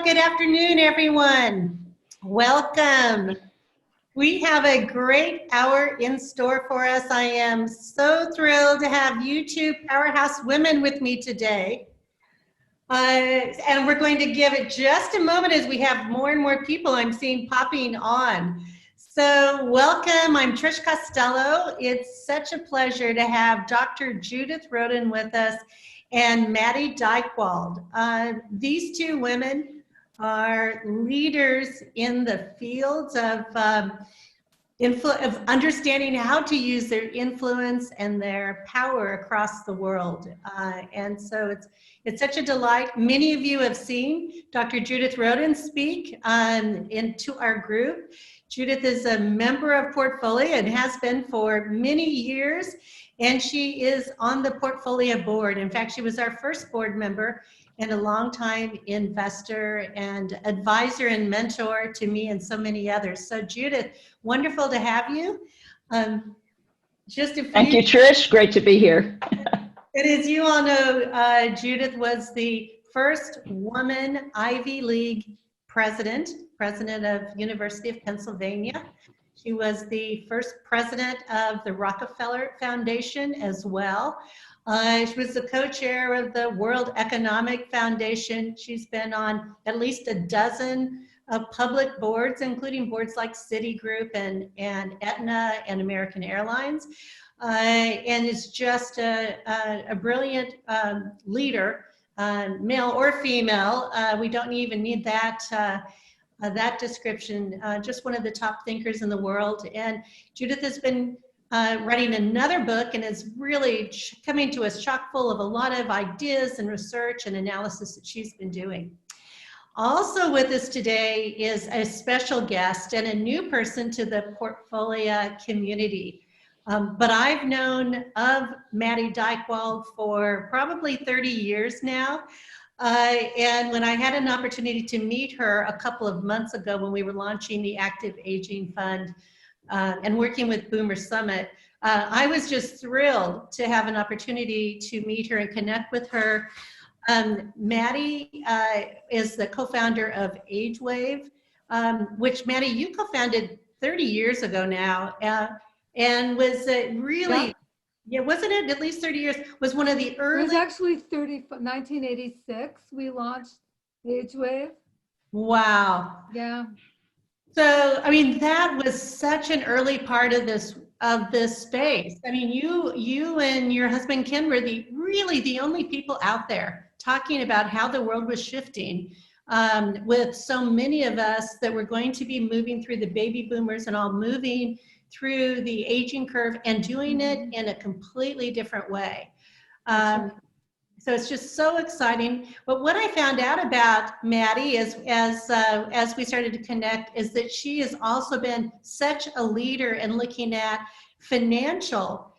Good afternoon, everyone. Welcome. We have a great hour in store for us. I am so thrilled to have you two powerhouse women with me today. And we're going to give it just a moment as we have more and more people I'm seeing popping on. So welcome, I'm Trish Costello. It's such a pleasure to have Dr. Judith Rodin with us and Maddy Dychtwald. These two women are leaders in the fields of understanding how to use their influence and their power across the world. And so it's such a delight. Many of you have seen Dr. Judith Rodin speak into our group. Judith is a member of Portfolio and has been for many years, and she is on the Portfolio board. In fact, she was our first board member and a longtime investor and advisor and mentor to me and so many others. So Judith, wonderful to have you. Thank you, Trish. Great to be here. As you all know, Judith was the first woman Ivy League president of University of Pennsylvania. She was the first president of the Rockefeller Foundation as well. She was the co-chair of the World Economic Foundation. She's been on at least a dozen public boards, including boards like Citigroup and Aetna and American Airlines, and is just a brilliant leader, male or female. We don't even need that description, just one of the top thinkers in the world. And Judith has been writing another book and is really coming to us chock full of a lot of ideas and research and analysis that she's been doing. Also with us today is a special guest and a new person to the Portfolio community. But I've known of Maddy Dychtwald for probably 30 years now. And when I had an opportunity to meet her a couple of months ago when we were launching the Active Aging Fund and working with Boomer Summit, I was just thrilled to have an opportunity to meet her and connect with her. Maddy is the co-founder of AgeWave, which Maddy, you co-founded 30 years ago now, and was really, yeah, wasn't it at least 30 years? Was one of the early. It was actually 1986 we launched AgeWave. Wow. Yeah. So, I mean, that was such an early part of this space. I mean, you and your husband Ken were really the only people out there talking about how the world was shifting, with so many of us that were going to be moving through the baby boomers and all moving through the aging curve and doing it in a completely different way. So it's just so exciting. But what I found out about Maddy as we started to connect is that she has also been such a leader in looking at financial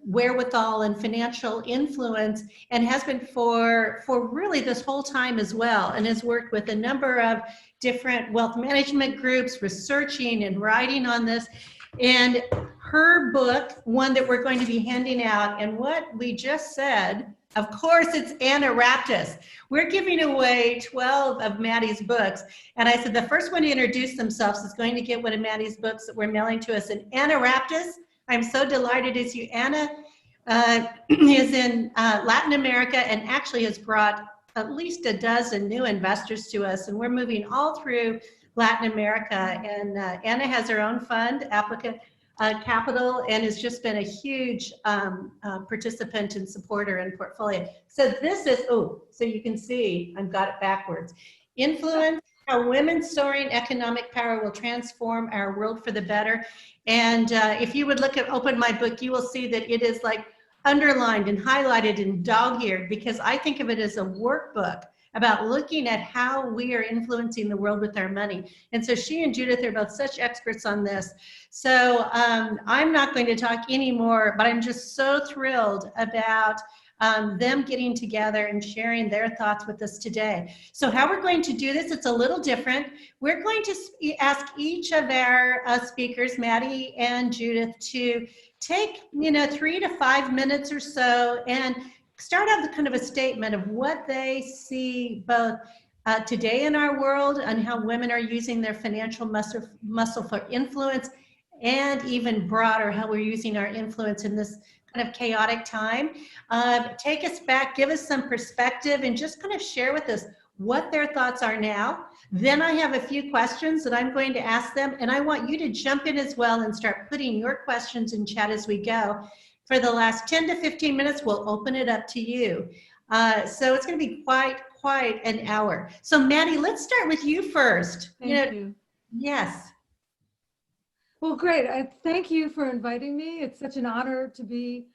wherewithal and financial influence, and has been for really this whole time as well, and has worked with a number of different wealth management groups, researching and writing on this. And her book, one that we're going to be handing out, and what we just said, of course, it's Anna Raptis. We're giving away 12 of Maddy's books. And I said, the first one to introduce themselves is going to get one of Maddy's books that we're mailing to us. And Anna Raptis, I'm so delighted as you. Anna is in Latin America and actually has brought at least a dozen new investors to us. And we're moving all through Latin America. And Anna has her own fund, Applica Capital, and has just been a huge participant and supporter in portfolio. So this is, oh, so you can see, I've got it backwards. Influence, how women's soaring economic power will transform our world for the better. And if you would open my book, you will see that it is like underlined and highlighted and dog-eared, because I think of it as a workbook about looking at how we are influencing the world with our money. And so she and Judith are both such experts on this. So I'm not going to talk anymore, but I'm just so thrilled about them getting together and sharing their thoughts with us today. So how we're going to do this, it's a little different. We're going to ask each of our speakers, Maddy and Judith, to take 3 to 5 minutes or so and start out with kind of a statement of what they see both today in our world and how women are using their financial muscle for influence, and even broader, how we're using our influence in this kind of chaotic time. Take us back, give us some perspective, and just kind of share with us what their thoughts are now. Then I have a few questions that I'm going to ask them, and I want you to jump in as well and start putting your questions in chat as we go. For the last 10 to 15 minutes, we'll open it up to you. So it's going to be quite an hour. So Maddy, let's start with you first. Thank you. Yes. Well, great. Thank you for inviting me. It's such an honor to be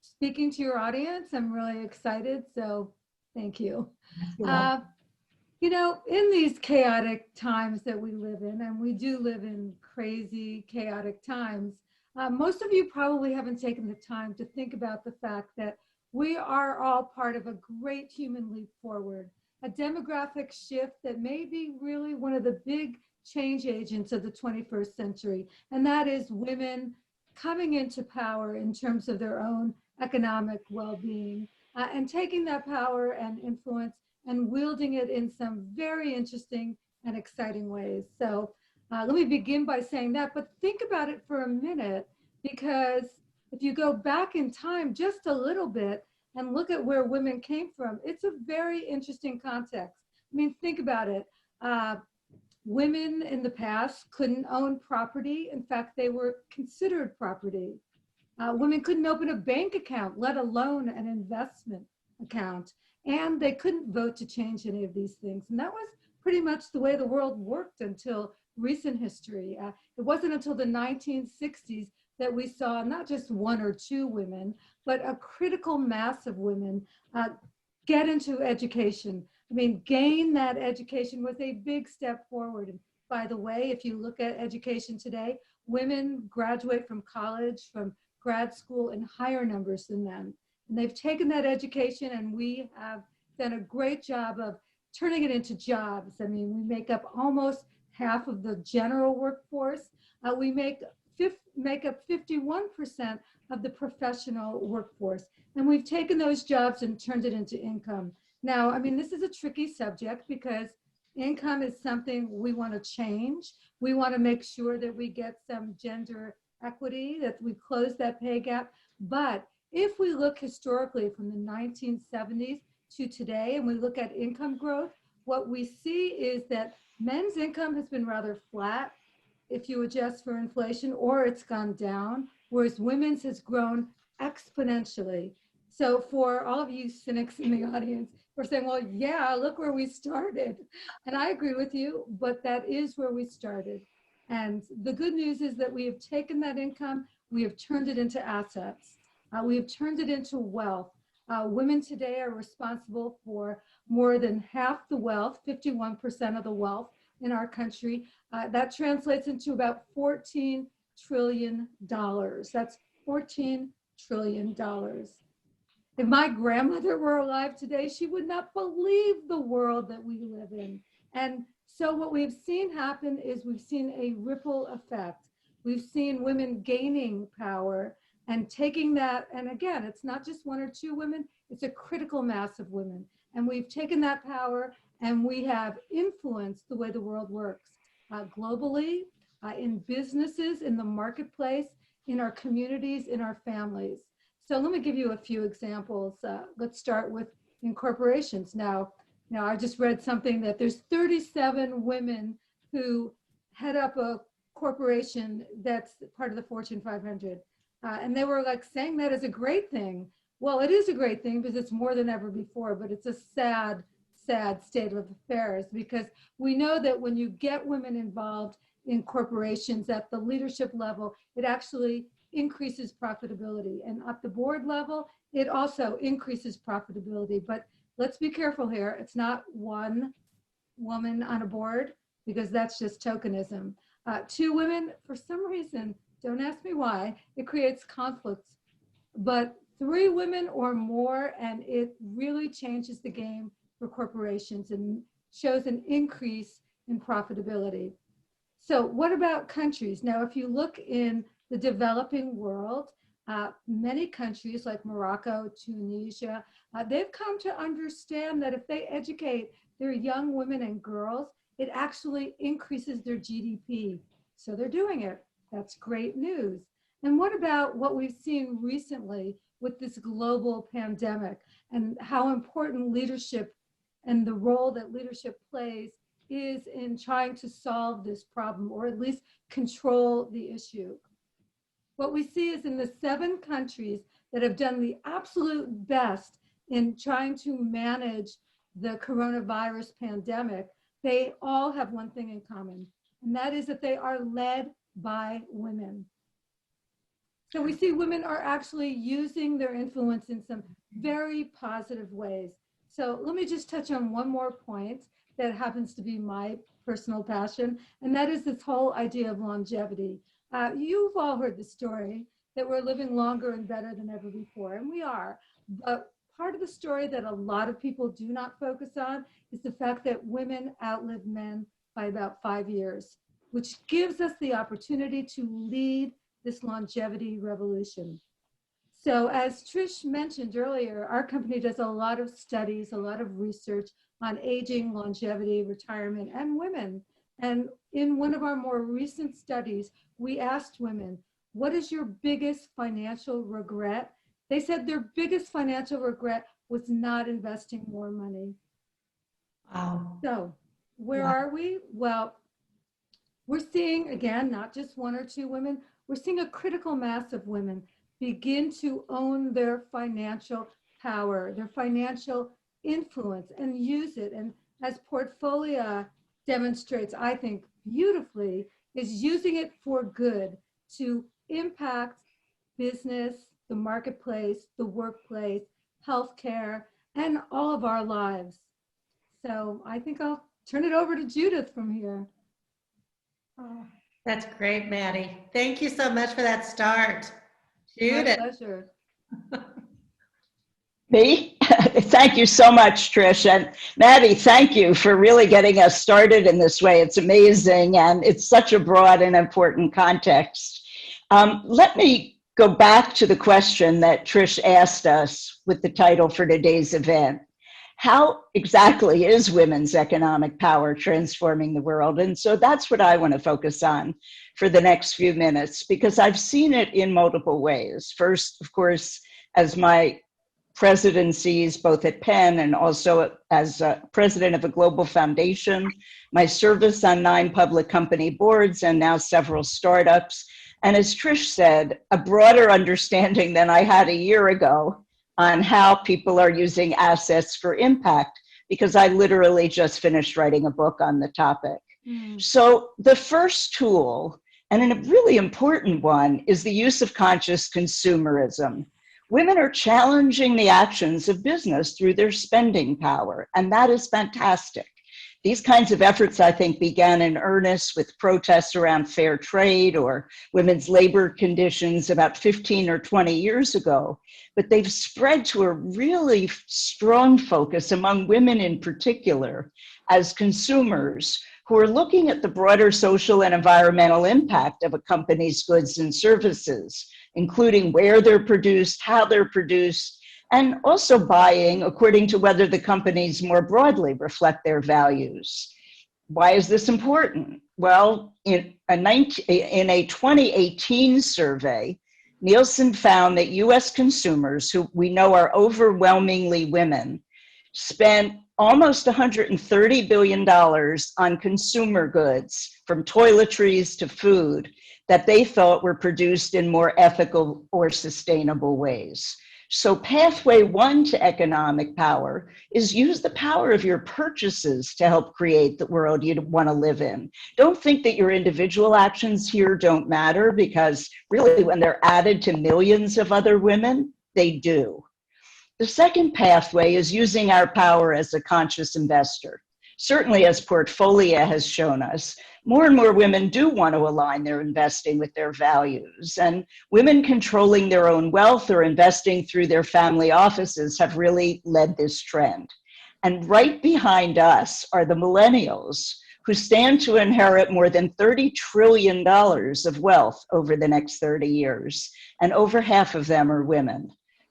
speaking to your audience. I'm really excited. So thank you. In these chaotic times that we live in, and we do live in crazy, chaotic times, most of you probably haven't taken the time to think about the fact that we are all part of a great human leap forward, a demographic shift that may be really one of the big change agents of the 21st century. And that is women coming into power in terms of their own economic well-being, and taking that power and influence and wielding it in some very interesting and exciting ways. So let me begin by saying that, but think about it for a minute, because if you go back in time just a little bit and look at where women came from, it's a very interesting context. I mean, think about it. Women in the past couldn't own property. In fact, they were considered property. Women couldn't open a bank account, let alone an investment account. And they couldn't vote to change any of these things. And that was pretty much the way the world worked until recent history. It wasn't until the 1960s that we saw not just 1 or 2 women, but a critical mass of women get into education. I mean, gain that education was a big step forward. And by the way, if you look at education today, women graduate from college, from grad school in higher numbers than men. And they've taken that education, and we have done a great job of turning it into jobs. I mean, we make up almost half of the general workforce. We make up 51% of the professional workforce. And we've taken those jobs and turned it into income. Now, I mean, this is a tricky subject because income is something we want to change. We want to make sure that we get some gender equity, that we close that pay gap. But if we look historically from the 1970s to today, and we look at income growth, what we see is that men's income has been rather flat if you adjust for inflation, or it's gone down, whereas women's has grown exponentially. So for all of you cynics in the audience, we're saying, well, yeah, look where we started. And I agree with you, but that is where we started. And the good news is that we have taken that income, we have turned it into assets. We have turned it into wealth. Women today are responsible for more than half the wealth, 51% of the wealth in our country. That translates into about $14 trillion. That's $14 trillion. If my grandmother were alive today, she would not believe the world that we live in. And so what we've seen happen is we've seen a ripple effect. We've seen women gaining power and taking that, and again, it's not just one or two women, it's a critical mass of women. And we've taken that power and we have influenced the way the world works globally, in businesses, in the marketplace, in our communities, in our families. So let me give you a few examples. Let's start with in corporations. Now I just read something that there's 37 women who head up a corporation that's part of the Fortune 500. And they were like saying that is a great thing. Well, it is a great thing because it's more than ever before, but it's a sad, sad state of affairs because we know that when you get women involved in corporations at the leadership level, it actually increases profitability. And at the board level, it also increases profitability. But let's be careful here. It's not one woman on a board because that's just tokenism. Two women, for some reason, don't ask me why, it creates conflicts. But 3 women or more, and it really changes the game for corporations and shows an increase in profitability. So what about countries? Now, if you look in the developing world, many countries like Morocco, Tunisia, they've come to understand that if they educate their young women and girls, it actually increases their GDP. So they're doing it. That's great news. And what about what we've seen recently with this global pandemic and how important leadership and the role that leadership plays is in trying to solve this problem or at least control the issue? What we see is in the 7 countries that have done the absolute best in trying to manage the coronavirus pandemic, they all have one thing in common, and that is that they are led by women. So we see women are actually using their influence in some very positive ways. So let me just touch on one more point that happens to be my personal passion, and that is this whole idea of longevity. You've all heard the story that we're living longer and better than ever before, and we are. But part of the story that a lot of people do not focus on is the fact that women outlive men by about 5 years, which gives us the opportunity to lead this longevity revolution. So as Trish mentioned earlier, our company does a lot of studies, a lot of research on aging, longevity, retirement, and women. And in one of our more recent studies, we asked women, what is your biggest financial regret? They said their biggest financial regret was not investing more money. Wow. So where are we? Well, we're seeing, again, not just 1 or 2 women, we're seeing a critical mass of women begin to own their financial power, their financial influence, and use it. And as Portfolio demonstrates, I think beautifully, is using it for good to impact business, the marketplace, the workplace, healthcare, and all of our lives. So I think I'll turn it over to Judith from here. Oh, that's great, Maddy. Thank you so much for that start. Judith. My pleasure. Me? Thank you so much, Trish. And Maddy, thank you for really getting us started in this way. It's amazing, and it's such a broad and important context. Let me go back to the question that Trish asked us with the title for today's event. How exactly is women's economic power transforming the world? And so that's what I want to focus on for the next few minutes, because I've seen it in multiple ways. First, of course, as my presidencies, both at Penn and also as president of a global foundation, my service on 9 public company boards and now several startups. And as Trish said, a broader understanding than I had a year ago on how people are using assets for impact, because I literally just finished writing a book on the topic. So the first tool, and a really important one, is the use of conscious consumerism. Women are challenging the actions of business through their spending power, and that is fantastic. These kinds of efforts, I think, began in earnest with protests around fair trade or women's labor conditions about 15 or 20 years ago, but they've spread to a really strong focus among women in particular as consumers who are looking at the broader social and environmental impact of a company's goods and services, including where they're produced, how they're produced, and also buying according to whether the companies more broadly reflect their values. Why is this important? Well, in a 2018 survey, Nielsen found that US consumers, who we know are overwhelmingly women, spent almost $130 billion on consumer goods, from toiletries to food, that they thought were produced in more ethical or sustainable ways. So pathway one to economic power is use the power of your purchases to help create the world you want to live in. Don't think that your individual actions here don't matter, because really when they're added to millions of other women, they do. The second pathway is using our power as a conscious investor. Certainly, as Portfolio has shown us, more and more women do want to align their investing with their values, and women controlling their own wealth or investing through their family offices have really led this trend. And right behind us are the millennials, who stand to inherit more than $30 trillion of wealth over the next 30 years, and over half of them are women.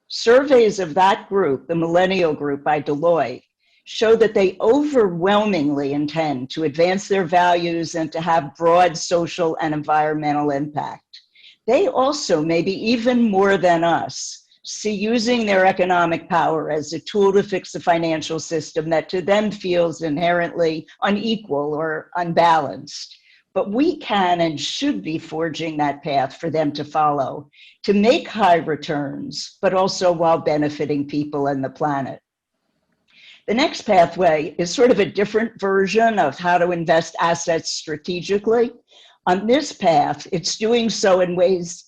Surveys of that group, the millennial group by Deloitte, show that they overwhelmingly intend to advance their values and to have broad social and environmental impact. They also, maybe even more than us, see using their economic power as a tool to fix a financial system that to them feels inherently unequal or unbalanced. But we can and should be forging that path for them to follow, to make high returns, but also while benefiting people and the planet. The next pathway is sort of a different version of how to invest assets strategically. On this path, it's doing so in ways,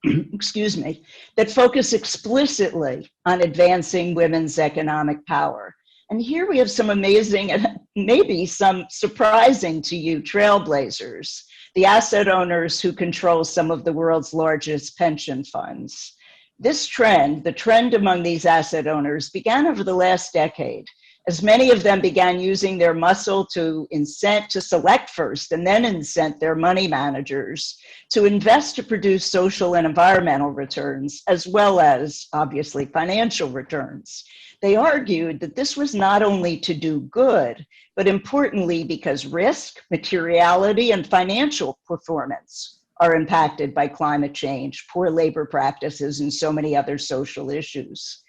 excuse me, that focus explicitly on advancing women's economic power. And here we have some amazing and maybe some surprising to you trailblazers, the asset owners who control some of the world's largest pension funds. This trend, the trend among these asset owners, began over the last decade, as many of them began using their muscle to select first and then incent their money managers to invest to produce social and environmental returns, as well as, obviously, financial returns. They argued that this was not only to do good, but importantly because risk, materiality, and financial performance are impacted by climate change, poor labor practices, and so many other social issues.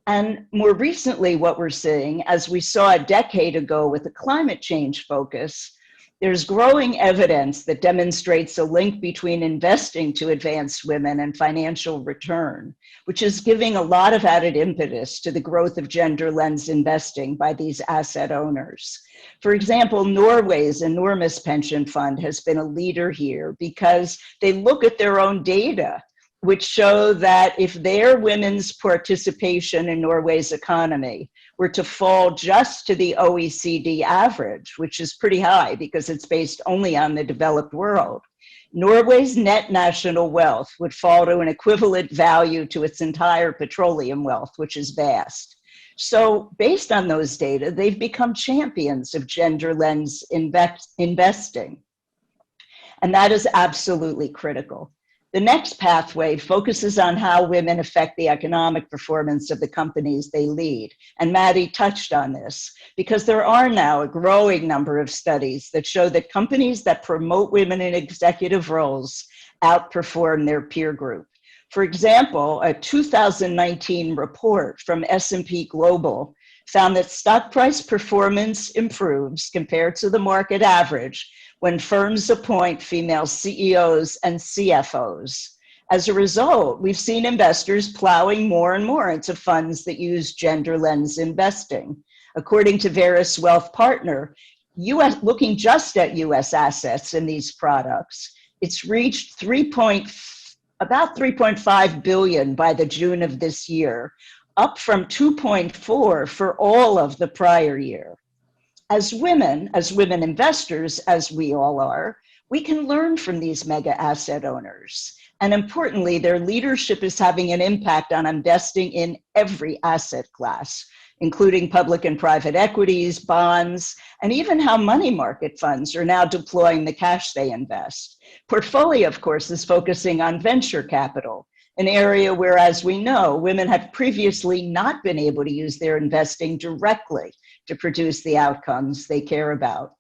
And more recently, what we're seeing, as we saw a decade ago with the climate change focus, there's growing evidence that demonstrates a link between investing to advance women and financial return, which is giving a lot of added impetus to the growth of gender lens investing by these asset owners. For example, Norway's enormous pension fund has been a leader here because they look at their own data, which show that if their women's participation in Norway's economy were to fall just to the OECD average, which is pretty high because it's based only on the developed world, Norway's net national wealth would fall to an equivalent value to its entire petroleum wealth, which is vast. So based on those data, they've become champions of gender lens investing. And that is absolutely critical. The next pathway focuses on how women affect the economic performance of the companies they lead. And Maddy touched on this, because there are now a growing number of studies that show that companies that promote women in executive roles outperform their peer group. For example, a 2019 report from S&P Global found that stock price performance improves compared to the market average when firms appoint female CEOs and CFOs. As a result, we've seen investors plowing more and more into funds that use gender lens investing. According to Veris Wealth Partner, looking just at US assets in these products, it's reached about 3.5 billion by the June of this year, up from 2.4 for all of the prior year. As women investors, as we all are, we can learn from these mega asset owners. And importantly, their leadership is having an impact on investing in every asset class, including public and private equities, bonds, and even how money market funds are now deploying the cash they invest. Portfolio, of course, is focusing on venture capital, an area where, as we know, women have previously not been able to use their investing directly to produce the outcomes they care about.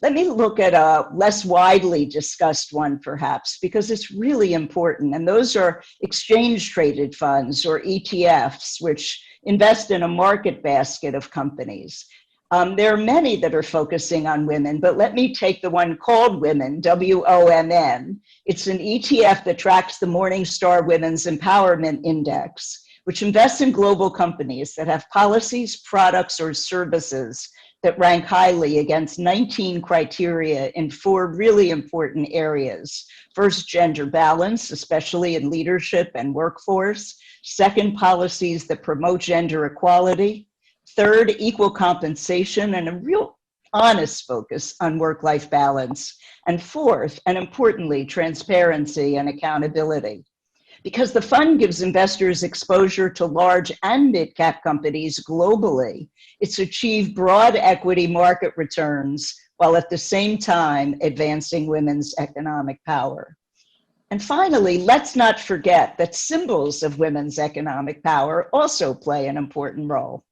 Let me look at a less widely discussed one, perhaps, because it's really important. And those are exchange-traded funds, or ETFs, which invest in a market basket of companies. There are many that are focusing on women, but let me take the one called Women, WOMN. It's an ETF that tracks the Morningstar Women's Empowerment Index, which invests in global companies that have policies, products, or services that rank highly against 19 criteria in 4 really important areas. First, gender balance, especially in leadership and workforce. Second, policies that promote gender equality. Third, equal compensation and a real honest focus on work-life balance. And fourth, and importantly, transparency and accountability. Because the fund gives investors exposure to large and mid-cap companies globally, it's achieved broad equity market returns while at the same time advancing women's economic power. And finally, let's not forget that symbols of women's economic power also play an important role.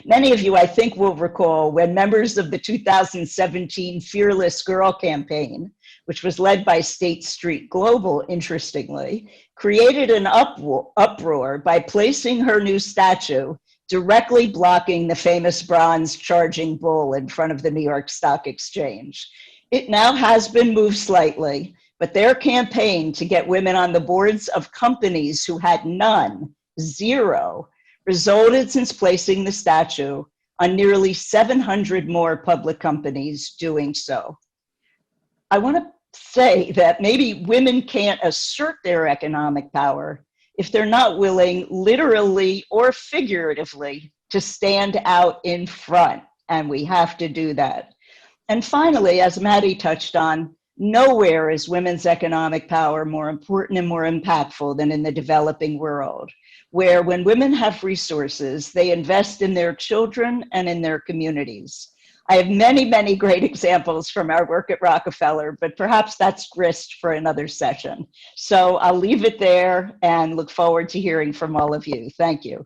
Many of you, I think, will recall when members of the 2017 Fearless Girl campaign, which was led by State Street Global, interestingly, created an uproar by placing her new statue directly blocking the famous bronze charging bull in front of the New York Stock Exchange. It now has been moved slightly, but their campaign to get women on the boards of companies who had none, 0, resulted, since placing the statue, on nearly 700 more public companies doing so. I want to say that maybe women can't assert their economic power if they're not willing, literally or figuratively, to stand out in front, and we have to do that. And finally, as Maddy touched on, nowhere is women's economic power more important and more impactful than in the developing world, where when women have resources, they invest in their children and in their communities. I have many, many great examples from our work at Rockefeller, but perhaps that's grist for another session. So I'll leave it there and look forward to hearing from all of you. Thank you.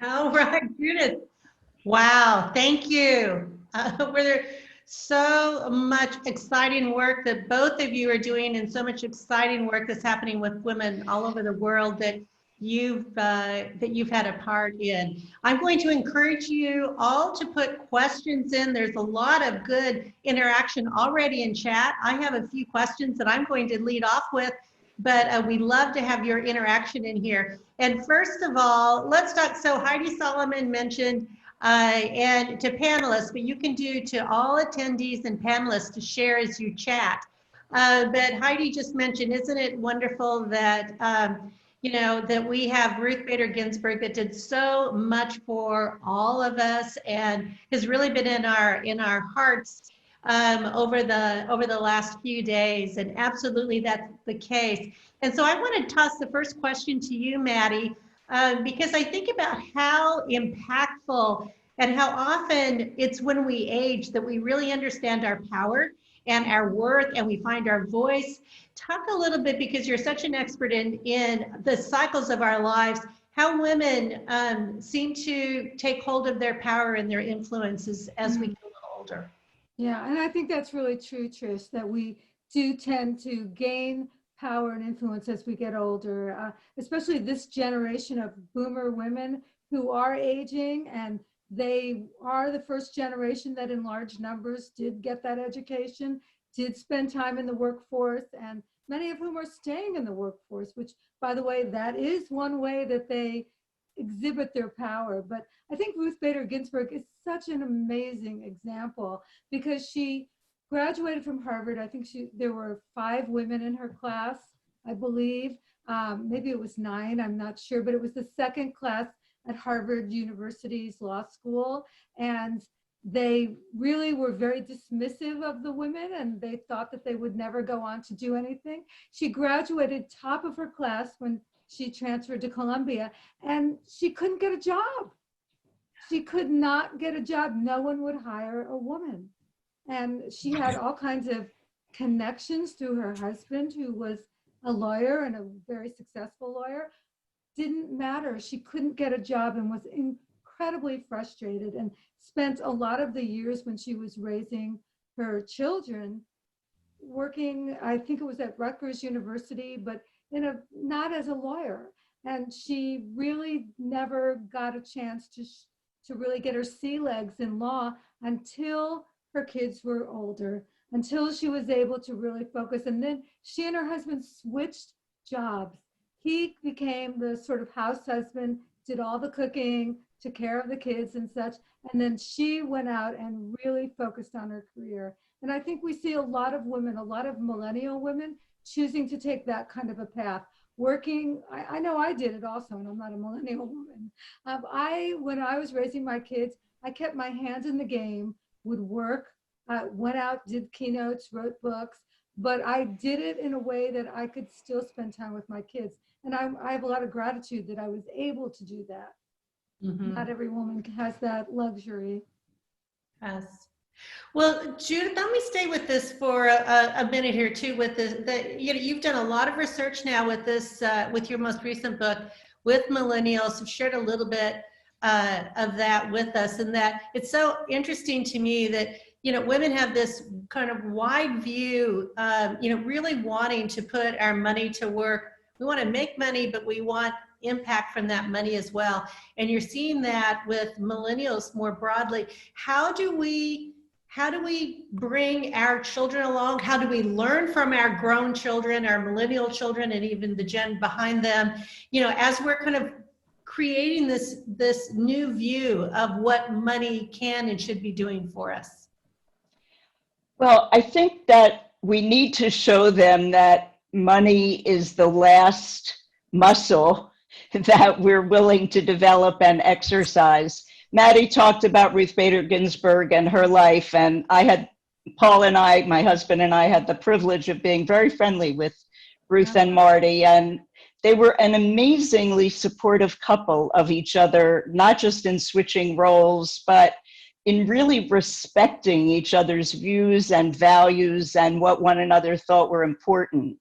All right, Judith. Wow, thank you. We're so much exciting work that both of you are doing, and so much exciting work that's happening with women all over the world that you've had a part in. I'm going to encourage you all to put questions in. There's a lot of good interaction already in chat. I have a few questions that I'm going to lead off with, but we love to have your interaction in here. And first of all, let's talk. So Heidi Solomon mentioned and to panelists, but you can do to all attendees and panelists to share as you chat. But Heidi just mentioned, isn't it wonderful that you know, that we have Ruth Bader Ginsburg that did so much for all of us and has really been in our hearts over the last few days, and absolutely that's the case. And so I want to toss the first question to you, Maddy, because I think about how impactful and how often it's when we age that we really understand our power and our worth, and we find our voice. Talk a little bit, because you're such an expert in the cycles of our lives, how women seem to take hold of their power and their influences as we get a little older. Yeah, and I think that's really true, Trish, that we do tend to gain power and influence as we get older, especially this generation of boomer women who are aging, and they are the first generation that in large numbers did get that education, did spend time in the workforce, and many of whom are staying in the workforce, which, by the way, that is one way that they exhibit their power. But I think Ruth Bader Ginsburg is such an amazing example because she graduated from Harvard. I think there were 5 women in her class, I believe. Maybe it was 9, I'm not sure, but it was the second class at Harvard University's law school. And They really were very dismissive of the women, and they thought that they would never go on to do anything. She graduated top of her class when she transferred to Columbia, and she couldn't get a job. She could not get a job. No one would hire a woman. And she had all kinds of connections through her husband, who was a lawyer and a very successful lawyer. Didn't matter. She couldn't get a job and was incredibly frustrated, and spent a lot of the years when she was raising her children working, I think it was at Rutgers University, but not as a lawyer. And she really never got a chance to really get her sea legs in law until her kids were older, until she was able to really focus. And then she and her husband switched jobs. He became the sort of house husband, did all the cooking, took care of the kids and such. And then she went out and really focused on her career. And I think we see a lot of women, a lot of millennial women choosing to take that kind of a path. Working, I know I did it also, and I'm not a millennial woman. When I was raising my kids, I kept my hands in the game, would work, went out, did keynotes, wrote books, but I did it in a way that I could still spend time with my kids. And I have a lot of gratitude that I was able to do that. Mm-hmm. Not every woman has that luxury. Yes. Well, Judith, let me stay with this for a minute here too. With this, you've done a lot of research now with this, with your most recent book with millennials. You've shared a little bit of that with us, and that it's so interesting to me that women have this kind of wide view, really wanting to put our money to work. We want to make money, but we want impact from that money as well. And you're seeing that with millennials more broadly. How do we bring our children along? How do we learn from our grown children, our millennial children, and even the gen behind them, as we're kind of creating this new view of what money can and should be doing for us? Well, I think that we need to show them that money is the last muscle that we're willing to develop and exercise. Maddy talked about Ruth Bader Ginsburg and her life, and Paul and I, my husband and I, had the privilege of being very friendly with Ruth and Marty, and they were an amazingly supportive couple of each other, not just in switching roles, but in really respecting each other's views and values and what one another thought were important.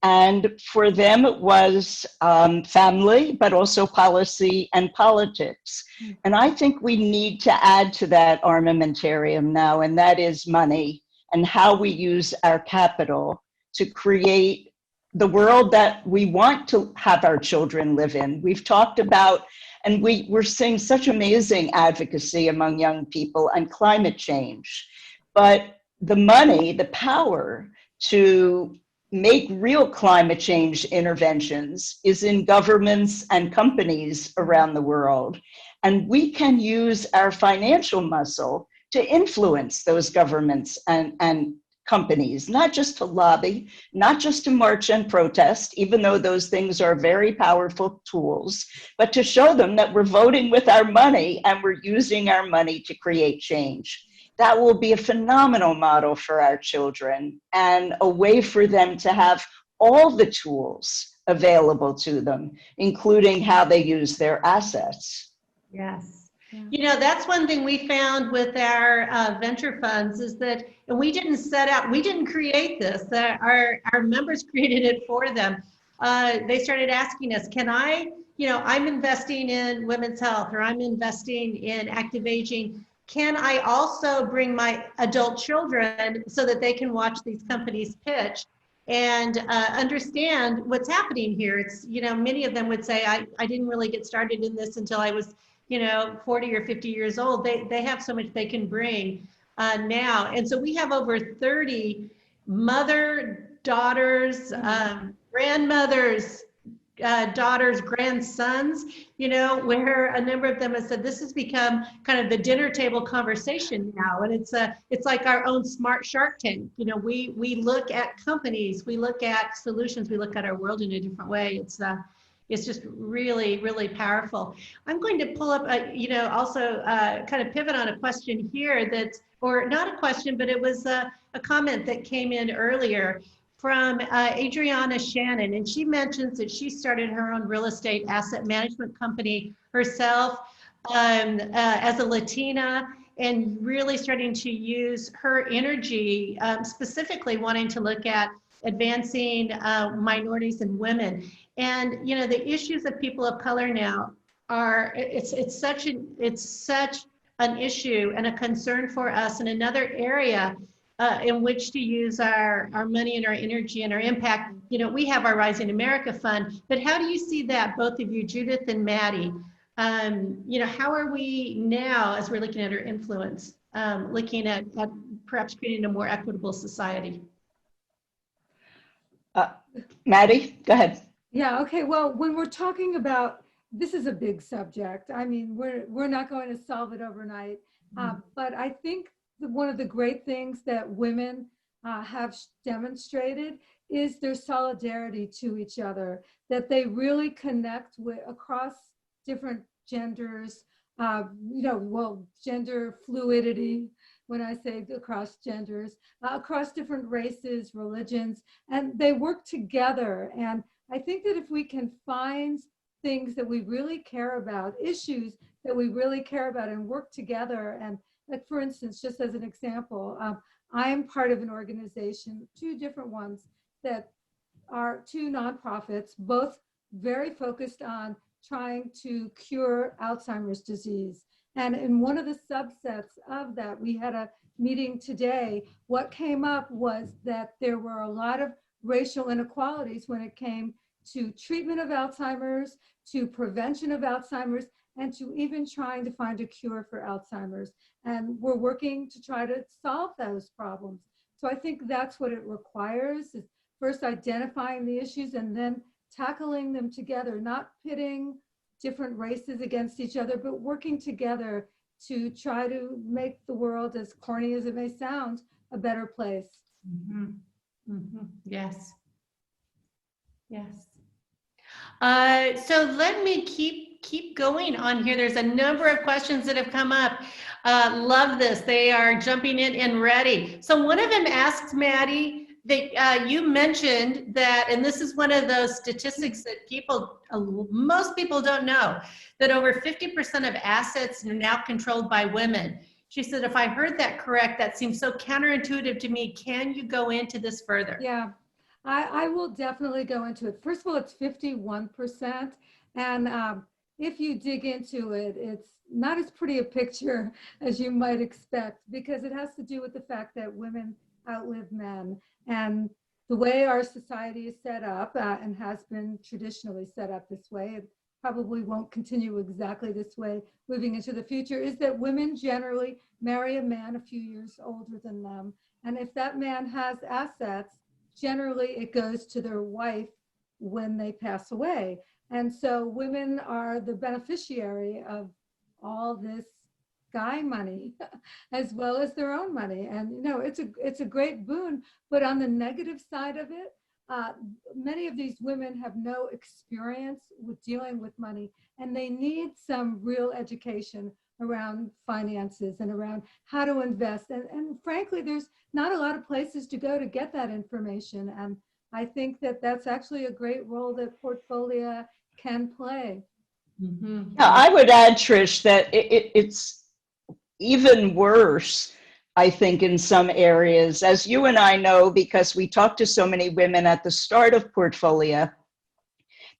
And for them, it was family, but also policy and politics. And I think we need to add to that armamentarium now, and that is money and how we use our capital to create the world that we want to have our children live in. We've talked about, and we're seeing such amazing advocacy among young people on climate change. But the money, the power to make real climate change interventions is in governments and companies around the world. And we can use our financial muscle to influence those governments and companies, not just to lobby, not just to march and protest, even though those things are very powerful tools, but to show them that we're voting with our money and we're using our money to create change. That will be a phenomenal model for our children and a way for them to have all the tools available to them, including how they use their assets. Yes. That's one thing we found with our venture funds is that, and we didn't create this, that our members created it for them. They started asking us, I'm investing in women's health, or I'm investing in active aging. Can I also bring my adult children so that they can watch these companies pitch and understand what's happening here? It's, many of them would say, I didn't really get started in this until I was, 40 or 50 years old. They have so much they can bring now. And so we have over 30 daughters, grandmothers, daughters, grandsons, where a number of them have said this has become kind of the dinner table conversation now. And it's like our own smart Shark Tank. We look at companies, we look at solutions, we look at our world in a different way. is just really, really powerful. I'm going to pull up, also kind of pivot on a question here that's, or not a question, but it was a comment that came in earlier from Adriana Shannon, and she mentions that she started her own real estate asset management company herself as a Latina, and really starting to use her energy, specifically wanting to look at advancing minorities and women. And the issues of people of color now are, it's such an issue and a concern for us, and another area in which to use our money and our energy and our impact. We have our Rising America Fund, but how do you see that, both of you, Judith and Maddy? How are we now, as we're looking at our influence, looking at perhaps creating a more equitable society? Maddy, go ahead. Yeah, okay. Well, when we're talking about, this is a big subject. I mean, we're not going to solve it overnight. But I think one of the great things that women have demonstrated is their solidarity to each other, that they really connect with across different genders, gender fluidity, when I say across genders, across different races, religions, and they work together. And I think that if we can find things that we really care about, issues that we really care about, and work together, and like, for instance, just as an example, I am part of an organization, two different ones, that are two nonprofits, both very focused on trying to cure Alzheimer's disease. And in one of the subsets of that, we had a meeting today. What came up was that there were a lot of racial inequalities when it came to treatment of Alzheimer's, to prevention of Alzheimer's, and to even trying to find a cure for Alzheimer's. And we're working to try to solve those problems. So I think that's what it requires, is first identifying the issues and then tackling them together, not pitting different races against each other, but working together to try to make the world, as corny as it may sound, a better place. Mm-hmm. Mm-hmm. Yes. Yes. So let me keep going on here. There's a number of questions that have come up. Love this. They are jumping in and ready. So one of them asks, Maddy, that you mentioned that, and this is one of those statistics that most people don't know, that over 50% of assets are now controlled by women. She said, if I heard that correct, that seems so counterintuitive to me. Can you go into this further? Yeah, I will definitely go into it. First of all, it's 51%. And if you dig into it, it's not as pretty a picture as you might expect, because it has to do with the fact that women outlive men. And the way our society is set up, and has been traditionally set up this way, it probably won't continue exactly this way moving into the future, is that women generally marry a man a few years older than them. And if that man has assets, generally it goes to their wife when they pass away. And so women are the beneficiary of all this guy money as well as their own money. And it's a great boon, but on the negative side of it, many of these women have no experience with dealing with money, and they need some real education around finances and around how to invest. And frankly, there's not a lot of places to go to get that information. And I think that that's actually a great role that Portfolio can play. Mm-hmm. Yeah, I would add, Trish, that it's even worse, I think, in some areas. As you and I know, because we talked to so many women at the start of Portfolio,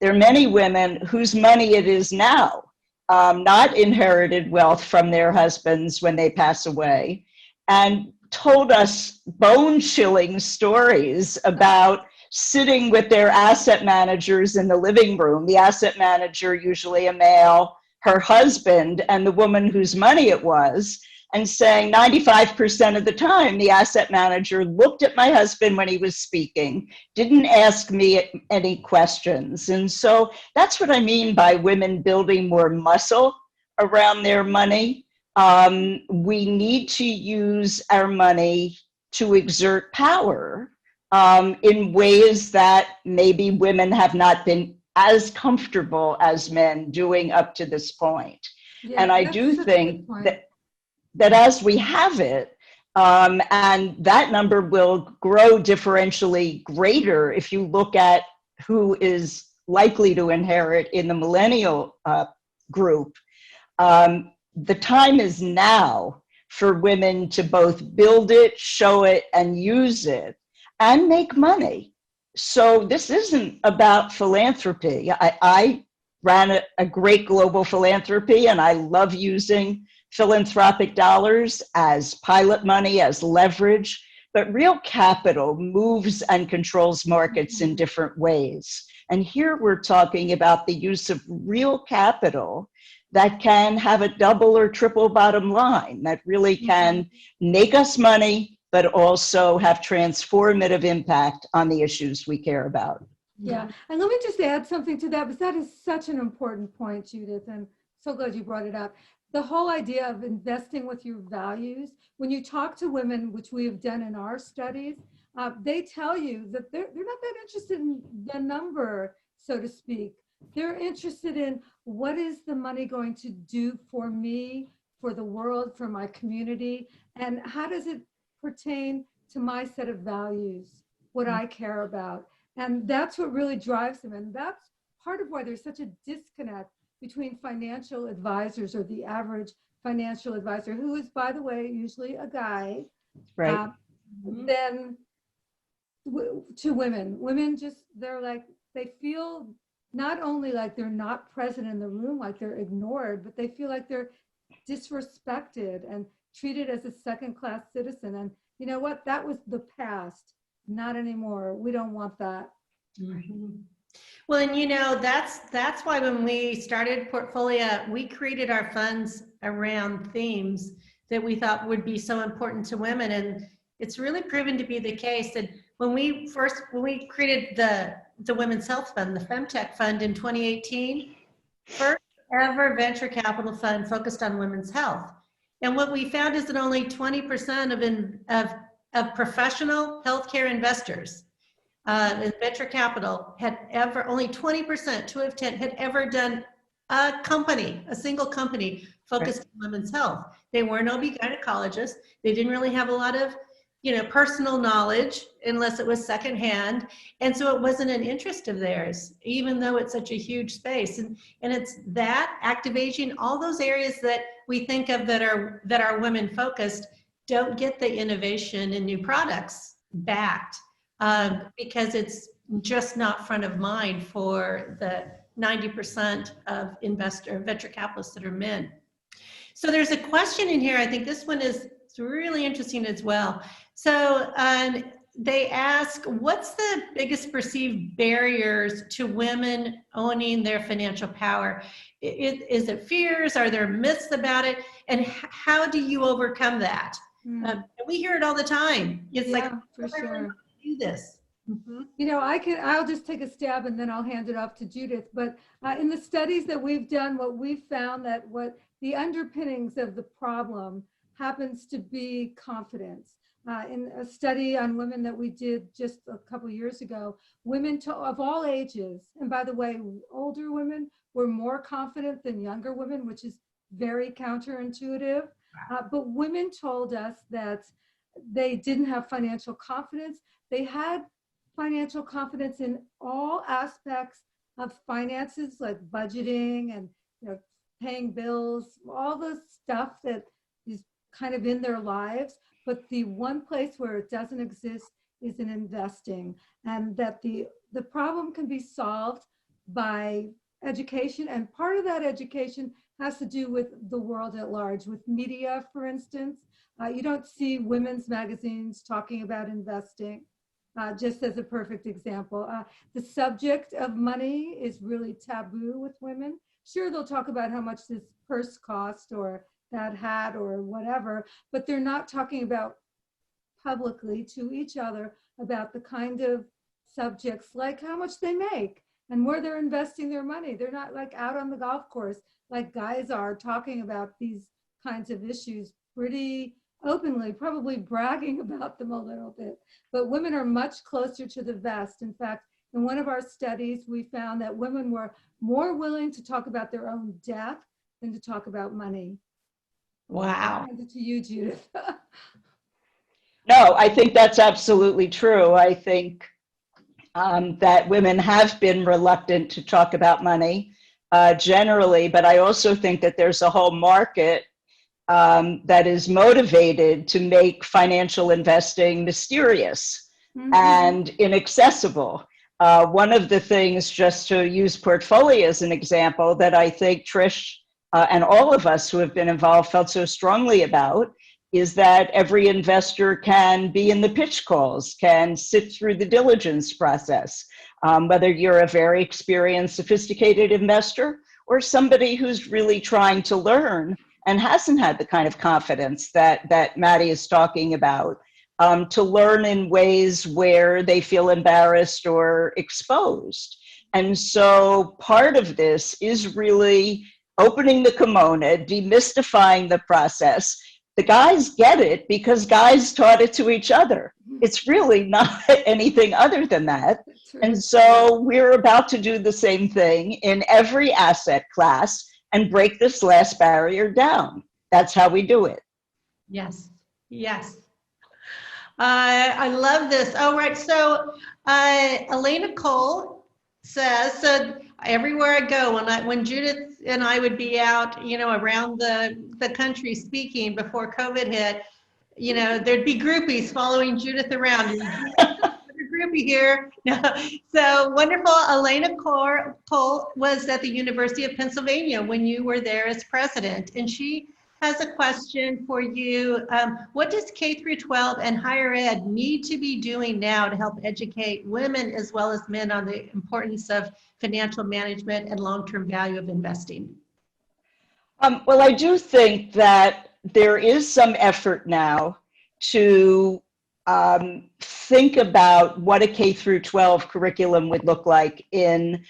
there are many women whose money it is now, not inherited wealth from their husbands when they pass away, and told us bone-chilling stories about sitting with their asset managers in the living room, the asset manager, usually a male, her husband, and the woman whose money it was, and saying 95% of the time, the asset manager looked at my husband when he was speaking, didn't ask me any questions. And so that's what I mean by women building more muscle around their money. We need to use our money to exert power in ways that maybe women have not been as comfortable as men doing up to this point. Yeah, And I that's do such a think good point. that as we have it, and that number will grow differentially greater if you look at who is likely to inherit in the millennial group. The time is now for women to both build it, show it, and use it, and make money. So this isn't about philanthropy. I ran a great global philanthropy, and I love using philanthropic dollars as pilot money, as leverage, but real capital moves and controls markets in different ways. And here we're talking about the use of real capital that can have a double or triple bottom line, that really can make us money, but also have transformative impact on the issues we care about. Yeah, and let me just add something to that, because that is such an important point, Judith, and so glad you brought it up. The whole idea of investing with your values, when you talk to women, which we have done in our studies, they tell you that they're not that interested in the number, so to speak. They're interested in what is the money going to do for me, for the world, for my community, and how does it pertain to my set of values, what I care about. And that's what really drives them. And that's part of why there's such a disconnect between financial advisors, or the average financial advisor, who is, by the way, usually a guy, Right. then to women. Women just, they're like, they feel not only like they're not present in the room, like they're ignored, but they feel like they're disrespected and treated as a second-class citizen. And you know what? That was the past. Not anymore. We don't want that. Well, and you know, that's why when we started Portfolio, we created our funds around themes that we thought would be so important to women. And it's really proven to be the case that when we created the Women's Health Fund, the Femtech Fund in 2018, first ever venture capital fund focused on women's health. And what we found is that only 20% of professional healthcare investors in venture capital only 20%, 2 of 10, had ever done a single company focused on women's health. They weren't OB-gynecologists. They didn't really have a lot of, personal knowledge unless it was secondhand. And so it wasn't an interest of theirs, even though it's such a huge space. And it's that, active aging, all those areas that we think of that are women focused don't get the innovation and new products backed. Because it's just not front of mind for the 90% of venture capitalists that are men. So there's a question in here. I think this one is really interesting as well. So they ask, what's the biggest perceived barriers to women owning their financial power? Is it fears? Are there myths about it? And how do you overcome that? We hear it all the time. It's For sure. Do this. I'll just take a stab and then I'll hand it off to Judith. But in the studies that we've done, what we've found that what the underpinnings of the problem happens to be confidence. In a study on women that we did just a couple years ago, women of all ages, and by the way, older women were more confident than younger women, which is very counterintuitive. But women told us that they didn't have financial confidence. They had financial confidence in all aspects of finances, like budgeting and paying bills, all the stuff that is kind of in their lives. But the one place where it doesn't exist is in investing, and that the problem can be solved by education. And part of that education has to do with the world at large, with media, for instance. You don't see women's magazines talking about investing, just as a perfect example. The subject of money is really taboo with women. Sure, they'll talk about how much this purse cost or that hat or whatever, but they're not talking about publicly to each other about the kind of subjects like how much they make and where they're investing their money. They're not like out on the golf course like guys are talking about these kinds of issues pretty openly, probably bragging about them a little bit. But women are much closer to the vest. In fact, In one of our studies, we found that women were more willing to talk about their own death than to talk about money. Wow. I'll hand it to you, Judith. No, I think that's absolutely true. I think that women have been reluctant to talk about money generally, but I also think that there's a whole market that is motivated to make financial investing mysterious and inaccessible. One of the things, just to use portfolio as an example, that I think Trish and all of us who have been involved felt so strongly about is that every investor can be in the pitch calls, can sit through the diligence process, whether you're a very experienced, sophisticated investor or somebody who's really trying to learn and hasn't had the kind of confidence that Maddy is talking about, to learn in ways where they feel embarrassed or exposed. And so part of this is really opening the kimono, demystifying the process. The guys get it because guys taught it to each other. It's really not anything other than that. And so we're about to do the same thing in every asset class and break this last barrier down. That's how we do it. Yes, yes. I love this. Oh, right. So Elena Cole says, so everywhere I go, when Judith and I would be out, you know, around the country speaking before COVID hit, you know, there'd be groupies following Judith around. Groupie here. So wonderful. Elena Cole was at the University of Pennsylvania when you were there as president, and she has a question for you. What does K through 12 and higher ed need to be doing now to help educate women as well as men on the importance of financial management and long-term value of investing? Well, I do think that there is some effort now to think about what a K through 12 curriculum would look like in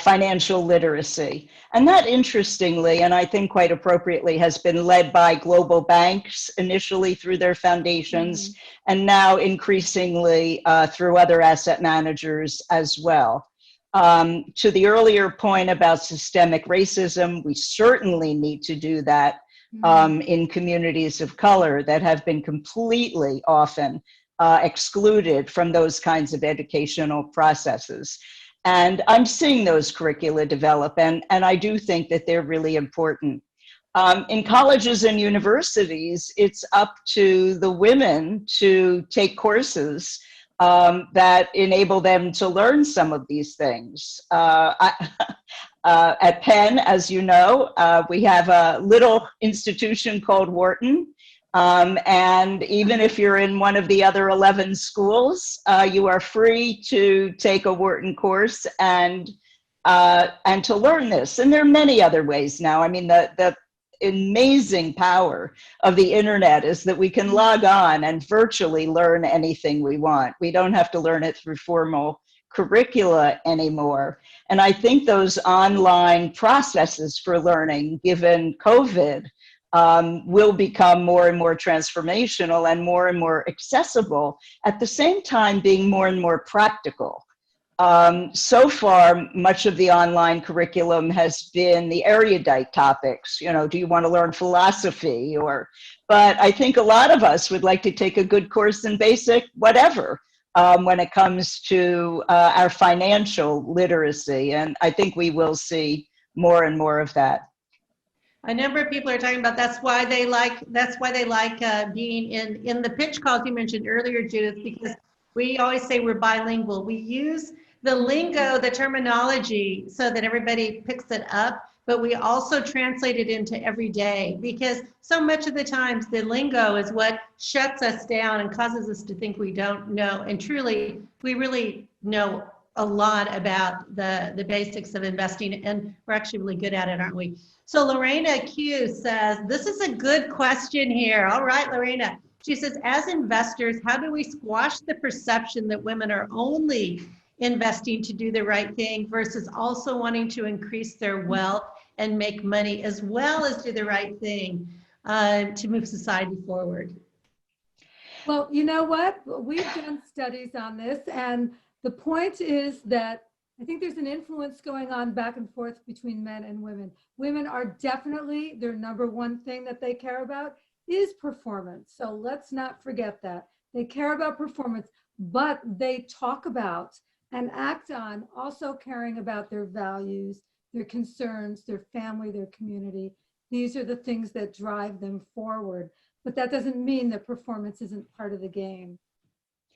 financial literacy. And that, interestingly, and I think quite appropriately, has been led by global banks initially through their foundations, and now increasingly through other asset managers as well. To the earlier point about systemic racism, we certainly need to do that in communities of color that have been completely often excluded from those kinds of educational processes. And I'm seeing those curricula develop, and I do think that they're really important. In colleges and universities, it's up to the women to take courses that enable them to learn some of these things. At Penn, as you know, we have a little institution called Wharton. And even if you're in one of the other 11 schools, you are free to take a Wharton course and to learn this. And there are many other ways now. I mean, the amazing power of the internet is that we can log on and virtually learn anything we want. We don't have to learn it through formal curricula anymore. And I think those online processes for learning, given COVID, will become more and more transformational and more accessible, at the same time being more and more practical. So far, much of the online curriculum has been the erudite topics. You know, do you want to learn philosophy? But I think a lot of us would like to take a good course in basic whatever when it comes to our financial literacy. And I think we will see more and more of that. A number of people are talking about that's why they like being in the pitch calls you mentioned earlier, Judith, because we always say we're bilingual. We use the lingo, the terminology, so that everybody picks it up, but we also translate it into everyday, because so much of the times the lingo is what shuts us down and causes us to think we don't know. And truly, we really know a lot about the basics of investing, and we're actually really good at it, aren't we? So Lorena Q says, this is a good question here. All right, Lorena. She says, as investors, how do we squash the perception that women are only investing to do the right thing versus also wanting to increase their wealth and make money as well as do the right thing to move society forward? Well, you know what? We've done studies on this, and The point is that I think there's an influence going on back and forth between men and women. Women are definitely, their number one thing that they care about is performance. So let's not forget that. They care about performance, but they talk about and act on also caring about their values, their concerns, their family, their community. These are the things that drive them forward. But that doesn't mean that performance isn't part of the game.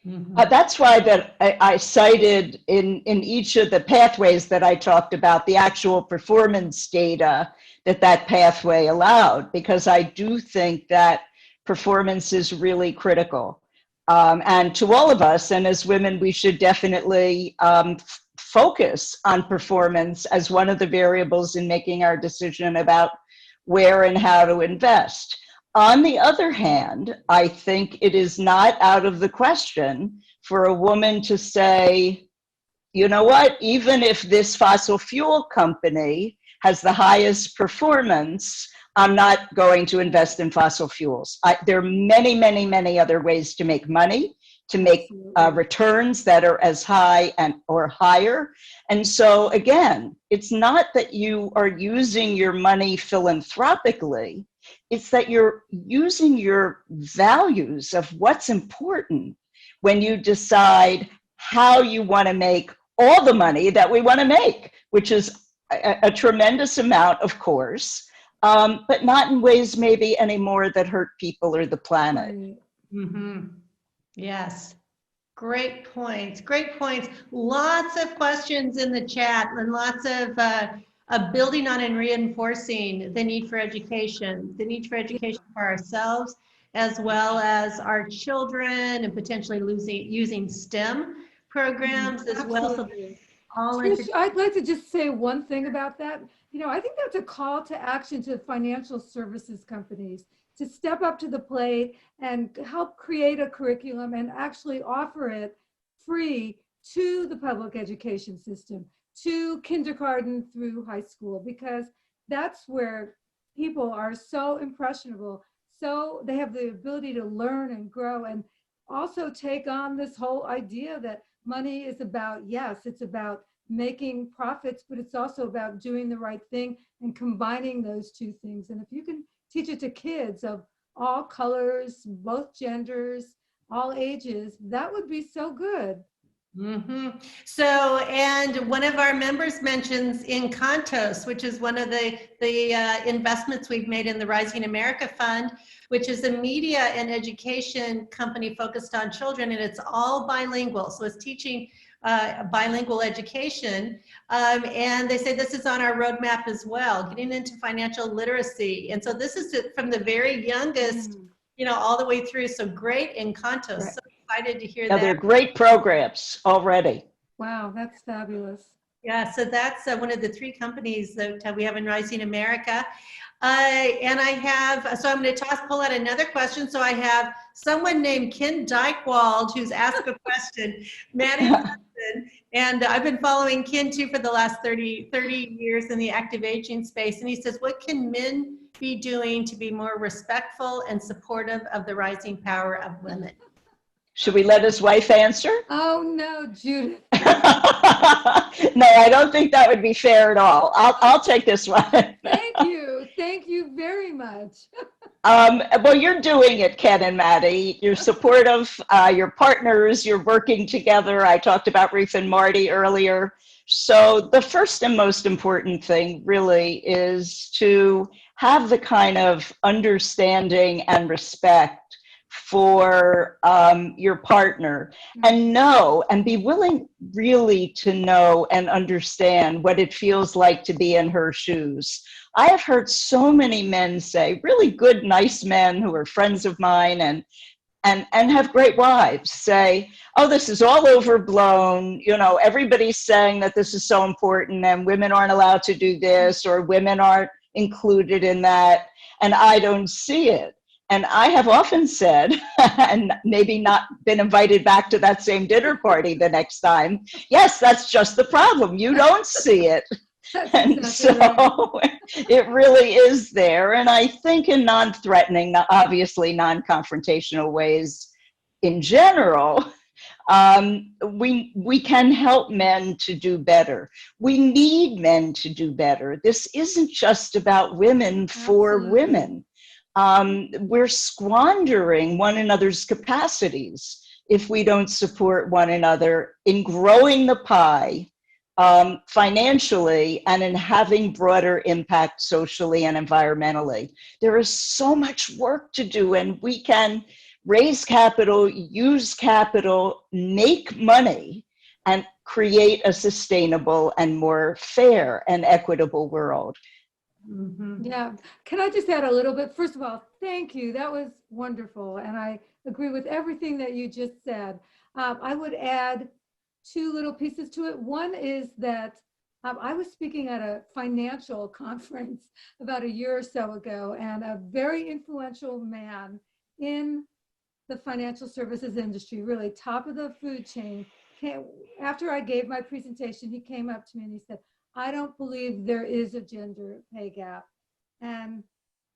That's why that I cited in each of the pathways that I talked about, the actual performance data that pathway allowed, because I do think that performance is really critical. And to all of us, and as women, we should definitely focus on performance as one of the variables in making our decision about where and how to invest. On the other hand, I think it is not out of the question for a woman to say, you know what, even if this fossil fuel company has the highest performance, I'm not going to invest in fossil fuels. There are many, many, many other ways to make money, to make returns that are as high or higher. And so again, it's not that you are using your money philanthropically, it's that you're using your values of what's important when you decide how you want to make all the money that we want to make, which is a tremendous amount, of course, but not in ways maybe anymore that hurt people or the planet. Mm-hmm. Yes. Great points. Great points. Lots of questions in the chat and lots of building on and reinforcing the need for education for ourselves, as well as our children, and potentially using STEM programs as well. So Trish, I'd like to just say one thing about that. You know, I think that's a call to action to financial services companies to step up to the plate and help create a curriculum and actually offer it free to the public education system, to kindergarten through high school, because that's where people are so impressionable. So they have the ability to learn and grow and also take on this whole idea that money is about, yes, it's about making profits, but it's also about doing the right thing and combining those two things. And if you can teach it to kids of all colors, both genders, all ages, that would be so good. Mm-hmm. So, and one of our members mentions Encantos, which is one of the investments we've made in the Rising America Fund, which is a media and education company focused on children, and it's all bilingual. So it's teaching bilingual education. And they say this is on our roadmap as well, getting into financial literacy. And so this is from the very youngest, you know, all the way through. So great Encantos. Right. So excited to hear that. They're great programs already. Wow, that's fabulous. Yeah, so that's one of the 3 companies that we have in Rising America. And I have, so I'm going to pull out another question. So I have someone named Ken Dychtwald who's asked a question, Maddy Dychtwald, and I've been following Ken too for the last 30 years in the active aging space. And he says, what can men be doing to be more respectful and supportive of the rising power of women? Should we let his wife answer? Oh no, Judith. No, I don't think that would be fair at all. I'll take this one. Thank you very much. Well, you're doing it, Ken and Maddy. You're supportive, you're partners, you're working together. I talked about Ruth and Marty earlier. So the first and most important thing really is to have the kind of understanding and respect for your partner, and know and be willing really to know and understand what it feels like to be in her shoes. I have heard so many men say, really good, nice men who are friends of mine and have great wives, say, oh, this is all overblown. You know, everybody's saying that this is so important and women aren't allowed to do this or women aren't included in that, and I don't see it. And I have often said, and maybe not been invited back to that same dinner party the next time, yes, that's just the problem. You don't see it. And exactly so it really is there. And I think in non-threatening, obviously non-confrontational ways in general, We can help men to do better. We need men to do better. This isn't just about women for Absolutely. women. We're squandering one another's capacities if we don't support one another in growing the pie financially and in having broader impact socially and environmentally. There is so much work to do, and we can raise capital, use capital, make money, and create a sustainable and more fair and equitable world. Mhm. Yeah. Can I just add a little bit? First of all, thank you. That was wonderful. And I agree with everything that you just said. I would add two little pieces to it. One is that I was speaking at a financial conference about a year or so ago, and a very influential man in the financial services industry, really top of the food chain, after I gave my presentation, he came up to me and he said, "I don't believe there is a gender pay gap." And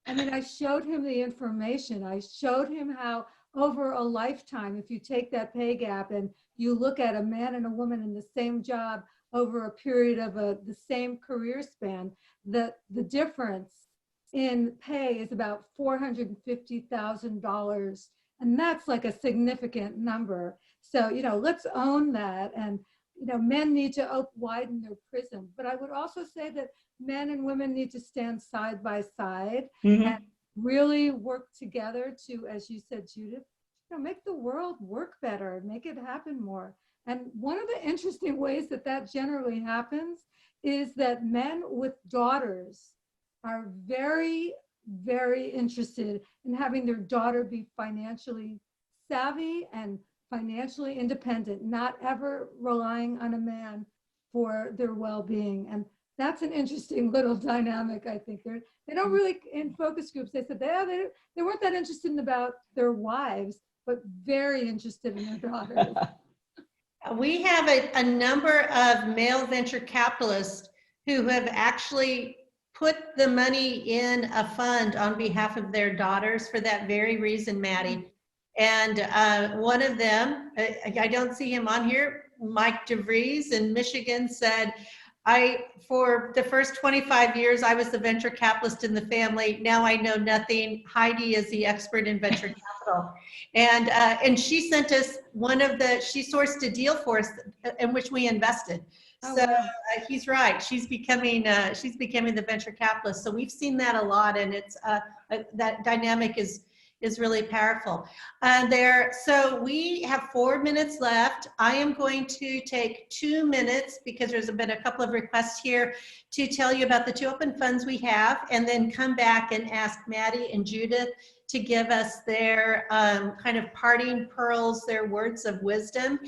I mean, I showed him the information. I showed him how over a lifetime, if you take that pay gap and you look at a man and a woman in the same job over a period of the same career span, the difference in pay is about $450,000. And that's like a significant number. So, let's own that. And, men need to widen their prism. But I would also say that men and women need to stand side by side and really work together to, as you said, Judith, make the world work better, make it happen more. And one of the interesting ways that generally happens is that men with daughters are very, very interested in having their daughter be financially savvy and financially independent, not ever relying on a man for their well-being. And that's an interesting little dynamic, I think. They don't really, in focus groups, they said they weren't that interested about their wives, but very interested in their daughters. We have a number of male venture capitalists who have actually put the money in a fund on behalf of their daughters for that very reason, Maddy. And one of them, I don't see him on here, Mike DeVries in Michigan, said, for the first 25 years, I was the venture capitalist in the family. Now I know nothing. Heidi is the expert in venture capital. And she sent us she sourced a deal for us in which we invested. So he's right. She's becoming the venture capitalist. So we've seen that a lot, and it's that dynamic is really powerful. So we have 4 minutes left. I am going to take 2 minutes because there's been a couple of requests here to tell you about the two open funds we have, and then come back and ask Maddy and Judith to give us their kind of parting pearls, their words of wisdom.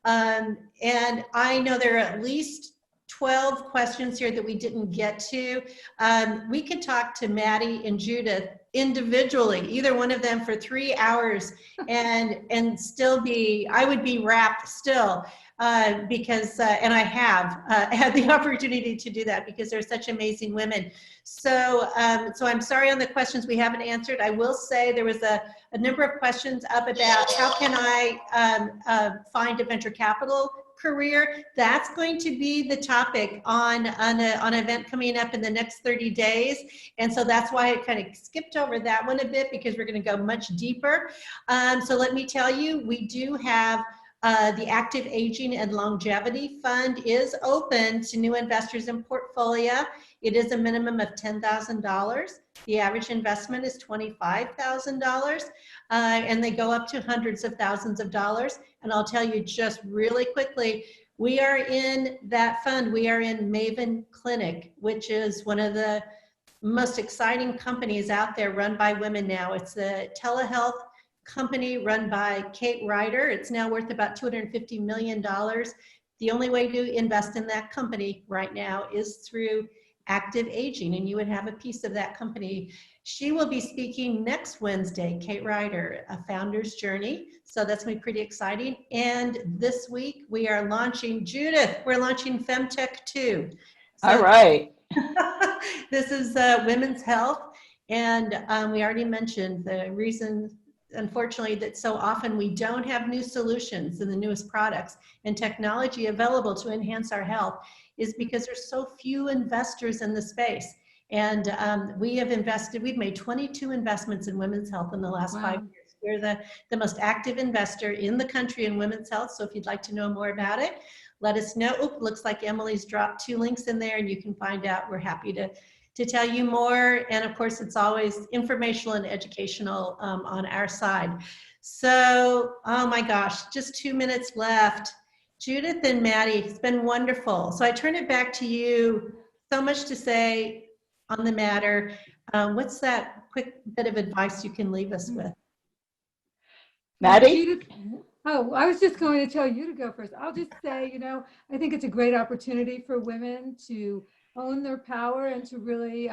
And I know there are at least 12 questions here that we didn't get to. We could talk to Maddy and Judith individually, either one of them, for 3 hours, and still I would be wrapped still, because and I have had the opportunity to do that because they're such amazing women. So I'm sorry on the questions we haven't answered. I will say there was a number of questions up about how can I find a venture capital career. That's going to be the topic on an event coming up in the next 30 days. And so that's why I kind of skipped over that one a bit, because we're going to go much deeper. So let me tell you, we do have the Active Aging and Longevity Fund is open to new investors in Portfolio. It is a minimum of $10,000. The average investment is $25,000, and they go up to hundreds of thousands of dollars. And I'll tell you just really quickly, we are in that fund. We are in Maven Clinic, which is one of the most exciting companies out there, run by women now. It's a telehealth company run by Kate Ryder. It's now worth about $250 million. The only way to invest in that company right now is through Active Aging, and you would have a piece of that company. She will be speaking next Wednesday, Kate Ryder, A Founder's Journey. So that's going to be pretty exciting. And this week we are launching, Judith, we're launching Femtech 2. So all right. this is women's health. And we already mentioned the reason unfortunately, that so often we don't have new solutions and the newest products and technology available to enhance our health is because there's so few investors in the space. And we've made 22 investments in women's health in the last 5 years. We're the most active investor in the country in women's health. So if you'd like to know more about it, let us know. Oop, looks like Emily's dropped 2 links in there and you can find out. We're happy to tell you more. And of course, it's always informational and educational on our side. So, oh my gosh, just 2 minutes left. Judith and Maddy, it's been wonderful. So I turn it back to you. So much to say on the matter. What's that quick bit of advice you can leave us with? Maddy? Judith, oh, I was just going to tell you to go first. I'll just say, you know, I think it's a great opportunity for women to own their power and to really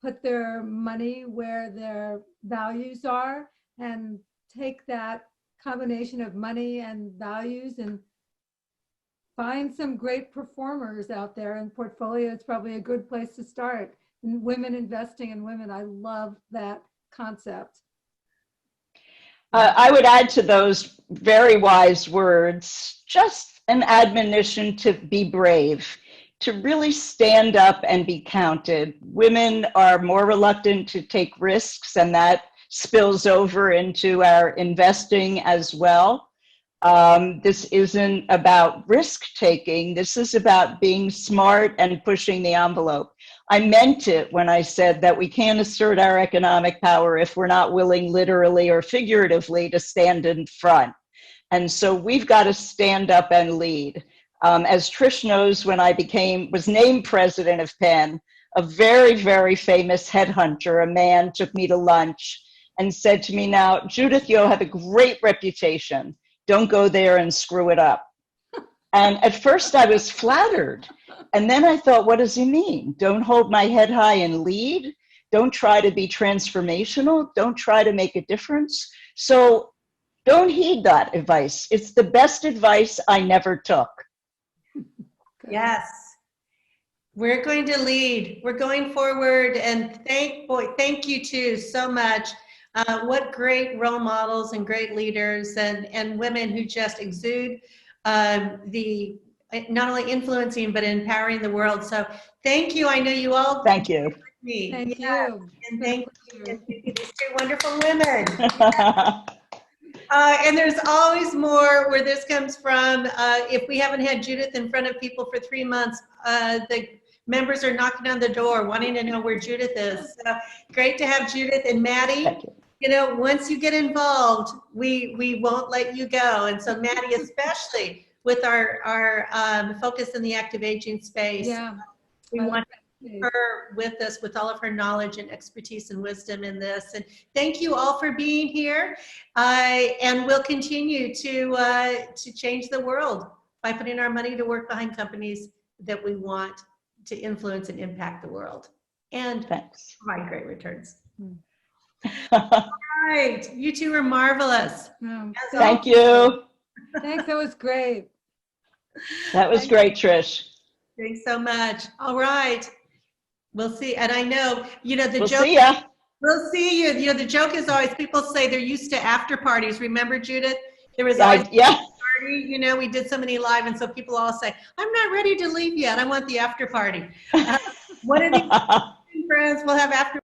put their money where their values are and take that combination of money and values and find some great performers out there. And portfolio is probably a good place to start. And women investing in women, I love that concept. I would add to those very wise words, just an admonition to be brave, to really stand up and be counted. Women are more reluctant to take risks, and that spills over into our investing as well. This isn't about risk taking. This is about being smart and pushing the envelope. I meant it when I said that we can't assert our economic power if we're not willing, literally or figuratively, to stand in front. And so we've got to stand up and lead. As Trish knows, when I was named president of Penn, a very, very famous headhunter, a man, took me to lunch and said to me, "Now, Judith, you have a great reputation. Don't go there and screw it up." And at first I was flattered. And then I thought, what does he mean? Don't hold my head high and lead? Don't try to be transformational? Don't try to make a difference? So don't heed that advice. It's the best advice I never took. Yes. We're going to lead. We're going forward. And thank you too so much. What great role models and great leaders and women who just exude not only influencing, but empowering the world. So thank you. I know you all. Thank you. Thank you. And thank you. These 2 wonderful women. And there's always more where this comes from. If we haven't had Judith in front of people for 3 months, the members are knocking on the door wanting to know where Judith is. So great to have Judith and Maddy. You know, once you get involved, we won't let you go. And so Maddy, especially with our focus in the active aging space, we want her with us with all of her knowledge and expertise and wisdom in this. And thank you all for being here. And we'll continue to change the world by putting our money to work behind companies that we want to influence and impact the world and provide great returns. All right, you 2 are marvelous. Thank you. Thanks, that was great. That was great, Trish. Thanks so much. All right, we'll see. And I know, you know, We'll see ya. We'll see you. You know, the joke is always people say they're used to after parties. Remember, Judith? There was always party. You know, we did so many live, and so people all say, "I'm not ready to leave yet. I want the after party." One of these friends will have after.